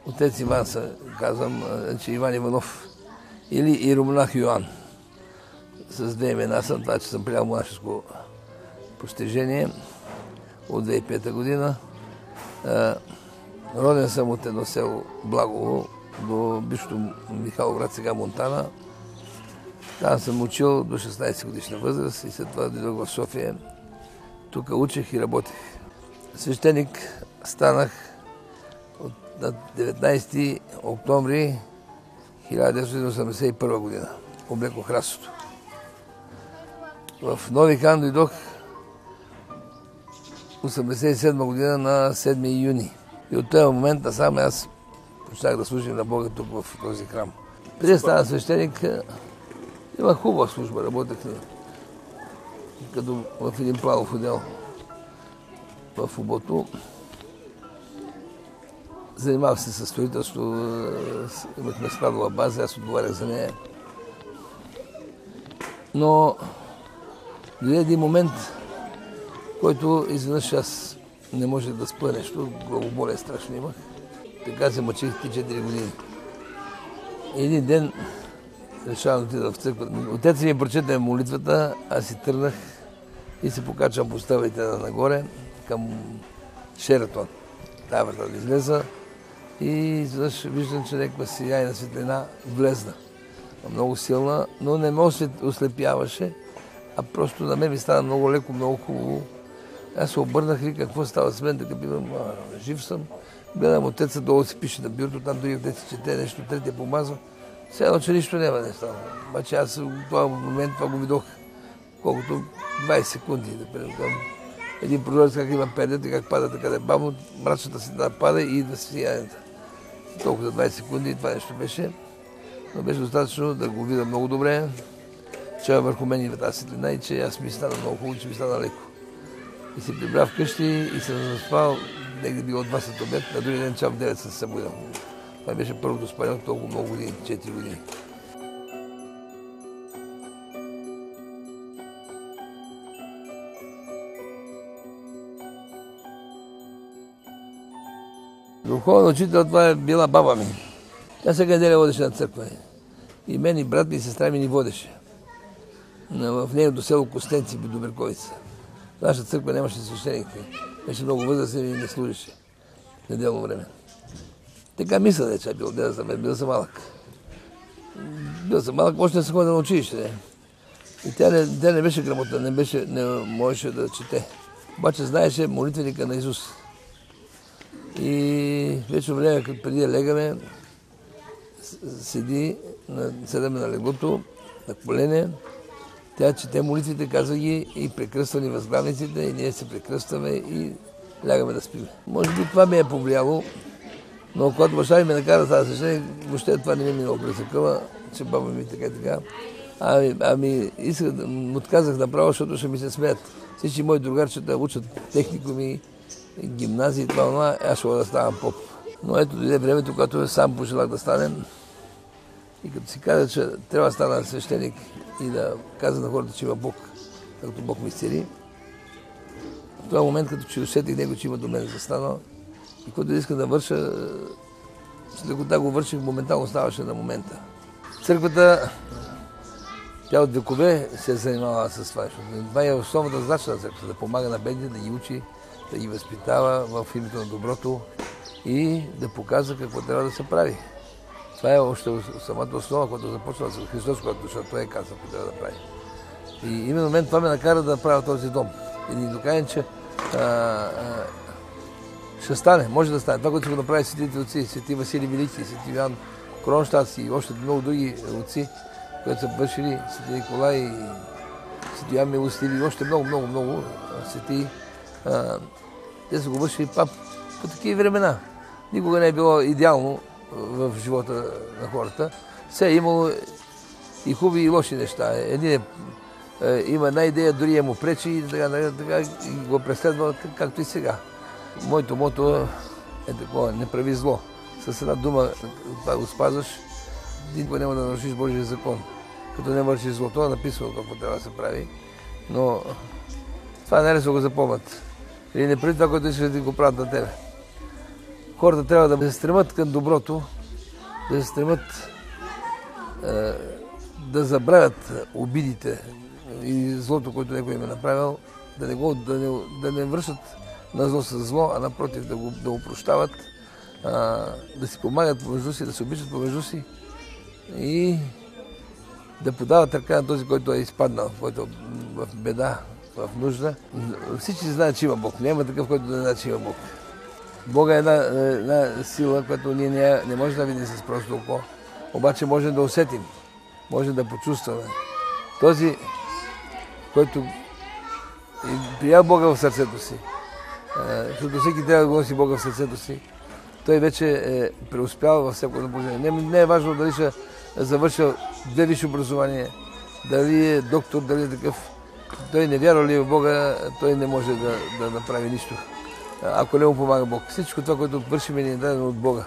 Отец Иван се казвам, че Иван Иванов или иеромонах Йоан. С две имена съм, това, че съм приел монашеско постижение от 2005 година. Роден съм от едно село Благово до бившото Михайловград, сега Монтана. Там съм учил до 16 годишна възраст и след това дойдох в София. Тук учих и работех. Свещеник станах на 19 октомври 1981 година. Облекох расото. В Нови хан дойдох 1987 година на 7 юни. И от този момент насам аз почнах да служим на Бога тук в този храм. Преди да стана свещеник, имах хубава служба, работех като в един планов отдел в УБО-то. Занимавах се със строителство, имахме складова база, аз отговарях за нея. Но дойде един момент, който изведнъж аз не можех да спя нещо, главоболие страшно имах. Така се мъчих 3-4 години. Един ден решавам да отида в църква. Отец ми прочете молитвата, аз си тръгнах и се покачвам по стълбите нагоре към Шератон. Тая врата да излеза и изведнъж виждам, че някаква сияйна светлина влезна. Много силна, но не ме ослепяваше, а просто на мен ми стана много леко, много хубаво. Аз се обърнах и какво става с мен, така бивам, жив съм. Гледам отеца, долу си пише на бюрото, там дори отец чете нещо, третия помазва. Все едно, че нищо няма не става. Обаче аз в този момент това го видох колкото 20 секунди. Един прозорец как има пердета, как пада така да е бавно, мрачната светлина пада и идва сиянието. Толкова за 20 секунди това нещо беше. Но беше достатъчно да го видя много добре, че върху мен идва тази светлина и че аз ми стана много хубаво, че ми стана леко. И се прибрах вкъщи и съм заспал, негде било 2 след обед, на другия ден чак в 9 съм се събудил. Това беше първото спане от толкова много години, 4 години. Духовен учител, това е била баба ми. Тя всяка неделя водеше на църква. И мен, и брат ми, и сестра ми ни водеше. В нейното село Костенци, Доберковица. В нашата църква нямаше свещеник. Беше много възрастен и не служеше неделно време. Така мисля, че е бил, бил съм малък. Бил съм малък, още не съм ходил на училище. И тя не беше грамотна, не можеше да чете. Обаче знаеше молитвеника на Исус. И вече време, преди да легаме, седаме на леглото, на колене. Тя чете молитвите, казва ги и прекръства ни възглавниците, и ние се прекръстваме и лягаме да спиме. Може би това ме е повлияло, но когато баща ми ме накара да свещеник, въобще това не ми е минало през акъла, че баба ми така и така. Отказах направо, защото ще ми се смеят. Всички мои другарчета учат техникуми, гимназии, това, аз ще да ставам поп. Но ето дойде времето, когато сам пожелах да станем. И като си каза, че трябва да стана свещеник и да каза на хората, че има Бог, както Бог ми изцели. В този момент, като че усетих него, че има до мен застанал, и когато искам да върша, с лекота го върших, моментално ставаше на момента. Църквата, тя от векове се е занимавала с това. Това е основната задача на църквата, да помага на бедните, да ги учи, да ги възпитава в името на доброто и да показва какво трябва да се прави. Това е още самата основа, която започна с Христос, защото Той е казал, какво трябва да прави. И именно мен това ме накара да правя този дом. И ни докажем, че ще стане, може да стане. Това, което ще го направи светите отци, свети Василий Велики, свети Йоан Кронштадтски и още много други отци, които са вършили, свети Николай и свети Йоан Милостиви, и още много свети. Те са го вършили по такива времена. Никога не е било идеално в живота на хората. Все е имало и хубави и лоши неща. Един има една идея, дори му пречи и така и го преследва, както и сега. Моето мото е такова, не прави зло. С една дума това го спазваш, никога няма да нарушиш Божия закон. Като не вършиш злото, написано какво трябва да се прави. Но това не е да го запомнят. Или не преди това, което искаш да ти го правят на тебе. хората трябва да се стремат към доброто, да се стремат да забравят обидите и злото, което някой им е направил, да не връщат на зло с зло, а напротив да го прощават, да си помагат помежду си, да се обичат помежду си и да подават ръка на този, който е изпаднал, който е в беда, в нужда. Всички знаят, че има Бог. Няма такъв, който да знае, че има Бог. Бог е една сила, която ние не можем да видим с просто око, обаче можем да усетим, можем да почувстваме. Този, който прия Бога в сърцето си, защото всеки трябва да го носи Бога в сърцето си, той вече е преуспял във всяко едно положение. Не е важно дали ще завършил 2 висши образования, дали е доктор, дали е такъв. Той не вярва ли в Бога, той не може да направи нищо, ако не му помага Бог. Всичко това, което вършим, ни е дадено от Бога.